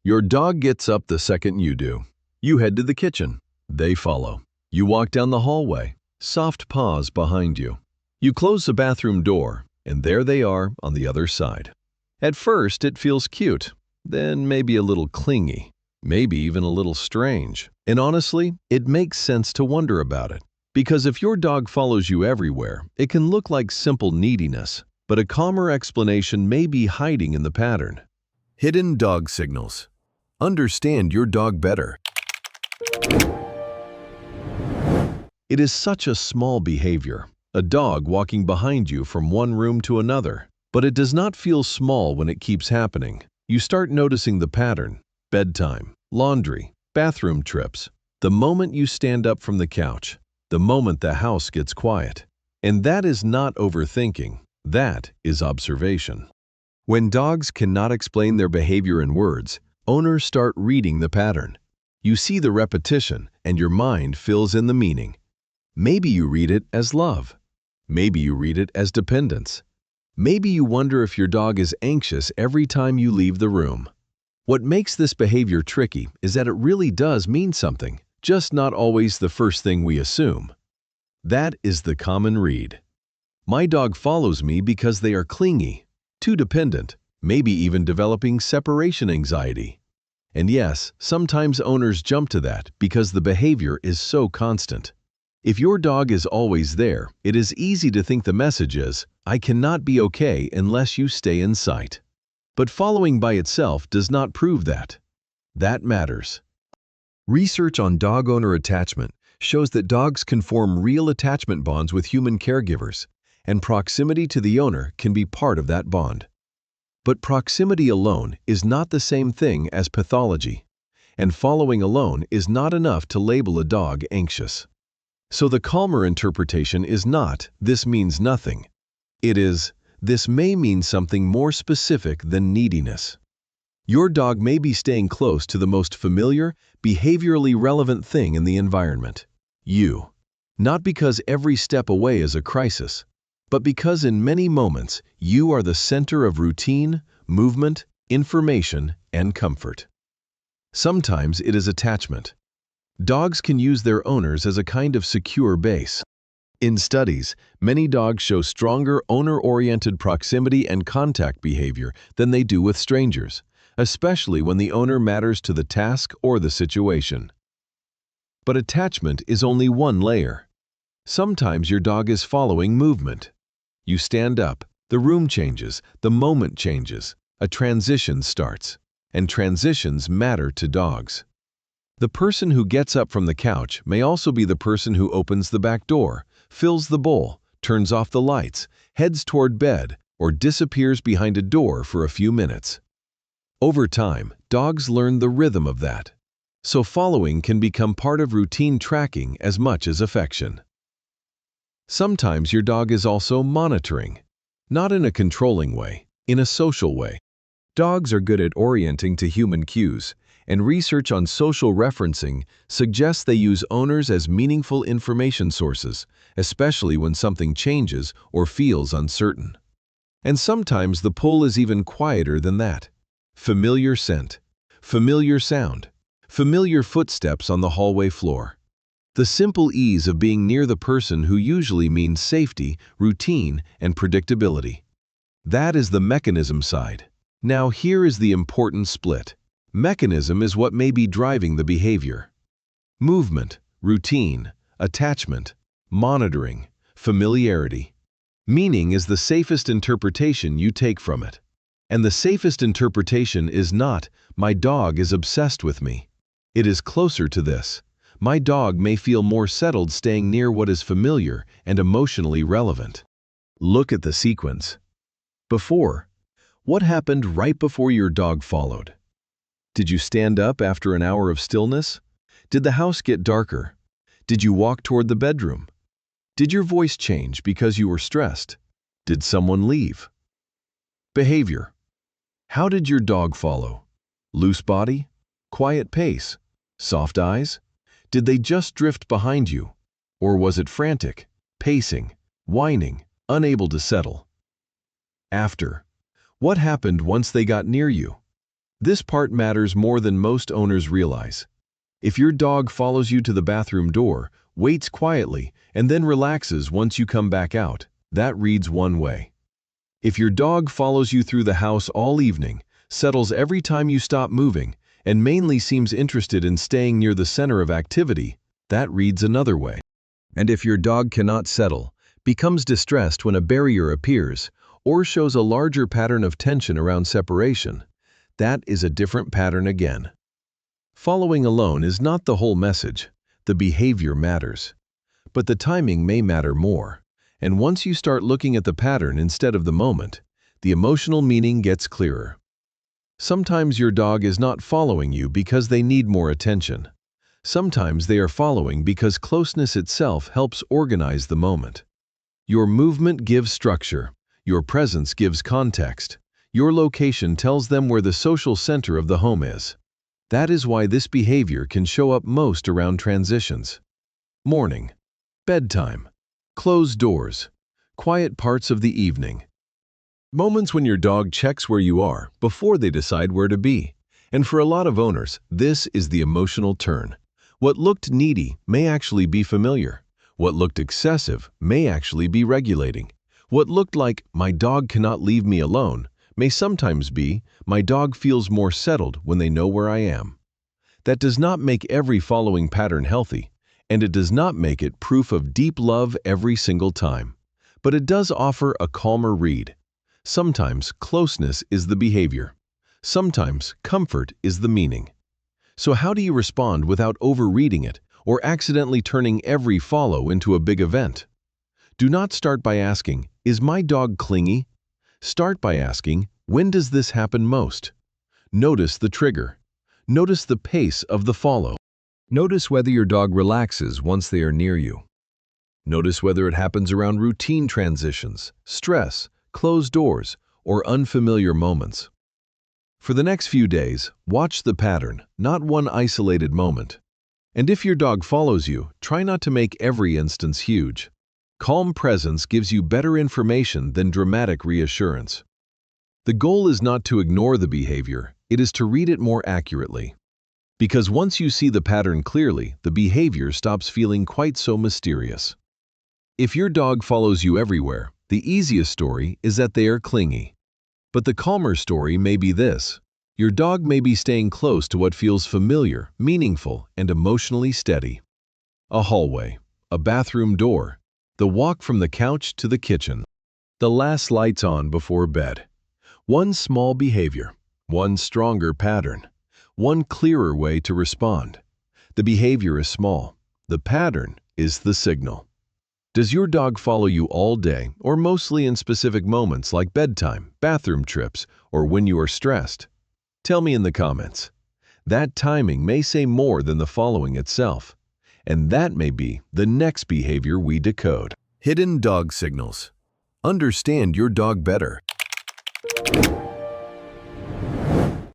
Your dog gets up the second you do. You head to the kitchen. They follow. You walk down the hallway. Soft paws behind you. You close the bathroom door, and there they are on the other side. At first, it feels cute, then maybe a little clingy, maybe even a little strange. And honestly, it makes sense to wonder about it. Because if your dog follows you everywhere, it can look like simple neediness, but a calmer explanation may be hiding in the pattern. Hidden dog signals. Understand your dog better. It is such a small behavior, a dog walking behind you from one room to another. But it does not feel small when it keeps happening. You start noticing the pattern: bedtime, laundry, bathroom trips, the moment you stand up from the couch, the moment the house gets quiet. And that is not overthinking, that is observation. When dogs cannot explain their behavior in words, owners start reading the pattern. You see the repetition, and your mind fills in the meaning. Maybe you read it as love. Maybe you read it as dependence. Maybe you wonder if your dog is anxious every time you leave the room. What makes this behavior tricky is that it really does mean something, just not always the first thing we assume. That is the common read. My dog follows me because they are clingy, too dependent, maybe even developing separation anxiety. And yes, sometimes owners jump to that because the behavior is so constant. If your dog is always there, it is easy to think the message is, "I cannot be okay unless you stay in sight." But following by itself does not prove that. That matters. Research on dog-owner attachment shows that dogs can form real attachment bonds with human caregivers, and proximity to the owner can be part of that bond. But proximity alone is not the same thing as pathology, and following alone is not enough to label a dog anxious. So the calmer interpretation is not, "This means nothing." It is, "This may mean something more specific than neediness." Your dog may be staying close to the most familiar, behaviorally relevant thing in the environment: you. Not because every step away is a crisis, but because in many moments you are the center of routine, movement, information, and comfort. Sometimes it is attachment. Dogs can use their owners as a kind of secure base. In studies, many dogs show stronger owner-oriented proximity and contact behavior than they do with strangers, especially when the owner matters to the task or the situation. But attachment is only one layer. Sometimes your dog is following movement. You stand up, the room changes, the moment changes, a transition starts, and transitions matter to dogs. The person who gets up from the couch may also be the person who opens the back door, fills the bowl, turns off the lights, heads toward bed, or disappears behind a door for a few minutes. Over time, dogs learn the rhythm of that. So following can become part of routine tracking as much as affection. Sometimes your dog is also monitoring, not in a controlling way, in a social way. Dogs are good at orienting to human cues, and research on social referencing suggests they use owners as meaningful information sources, especially when something changes or feels uncertain. And sometimes the pull is even quieter than that. Familiar scent, familiar sound, familiar footsteps on the hallway floor. The simple ease of being near the person who usually means safety, routine, and predictability. That is the mechanism side. Now here is the important split. Mechanism is what may be driving the behavior. Movement, routine, attachment, monitoring, familiarity. Meaning is the safest interpretation you take from it. And the safest interpretation is not, "My dog is obsessed with me." It is closer to this: "My dog may feel more settled staying near what is familiar and emotionally relevant." Look at the sequence. Before. What happened right before your dog followed? Did you stand up after an hour of stillness? Did the house get darker? Did you walk toward the bedroom? Did your voice change because you were stressed? Did someone leave? Behavior. How did your dog follow? Loose body? Quiet pace? Soft eyes? Did they just drift behind you? Or was it frantic, pacing, whining, unable to settle? After. What happened once they got near you? This part matters more than most owners realize. If your dog follows you to the bathroom door, waits quietly, and then relaxes once you come back out, that reads one way. If your dog follows you through the house all evening, settles every time you stop moving, and mainly seems interested in staying near the center of activity, that reads another way. And if your dog cannot settle, becomes distressed when a barrier appears, or shows a larger pattern of tension around separation, that is a different pattern again. Following alone is not the whole message. The behavior matters. But the timing may matter more. And once you start looking at the pattern instead of the moment, the emotional meaning gets clearer. Sometimes your dog is not following you because they need more attention. Sometimes they are following because closeness itself helps organize the moment. Your movement gives structure. Your presence gives context. Your location tells them where the social center of the home is. That is why this behavior can show up most around transitions. Morning, bedtime, closed doors, quiet parts of the evening. Moments when your dog checks where you are before they decide where to be. And for a lot of owners, this is the emotional turn. What looked needy may actually be familiar. What looked excessive may actually be regulating. What looked like, "my dog cannot leave me alone," may sometimes be, "my dog feels more settled when they know where I am." That does not make every following pattern healthy, and it does not make it proof of deep love every single time. But it does offer a calmer read. Sometimes closeness is the behavior. Sometimes comfort is the meaning. So how do you respond without overreading it or accidentally turning every follow into a big event? Do not start by asking, "Is my dog clingy?" Start by asking, "When does this happen most?" Notice the trigger. Notice the pace of the follow. Notice whether your dog relaxes once they are near you. Notice whether it happens around routine transitions, stress, closed doors, or unfamiliar moments. For the next few days, watch the pattern, not one isolated moment. And if your dog follows you, try not to make every instance huge. Calm presence gives you better information than dramatic reassurance. The goal is not to ignore the behavior, it is to read it more accurately. Because once you see the pattern clearly, the behavior stops feeling quite so mysterious. If your dog follows you everywhere, the easiest story is that they are clingy. But the calmer story may be this: your dog may be staying close to what feels familiar, meaningful, and emotionally steady. A hallway, a bathroom door, the walk from the couch to the kitchen, the last lights on before bed. One small behavior, one stronger pattern, one clearer way to respond. The behavior is small. The pattern is the signal. Does your dog follow you all day or mostly in specific moments like bedtime, bathroom trips, or when you are stressed? Tell me in the comments. That timing may say more than the following itself. And that may be the next behavior we decode. Hidden dog signals. Understand your dog better.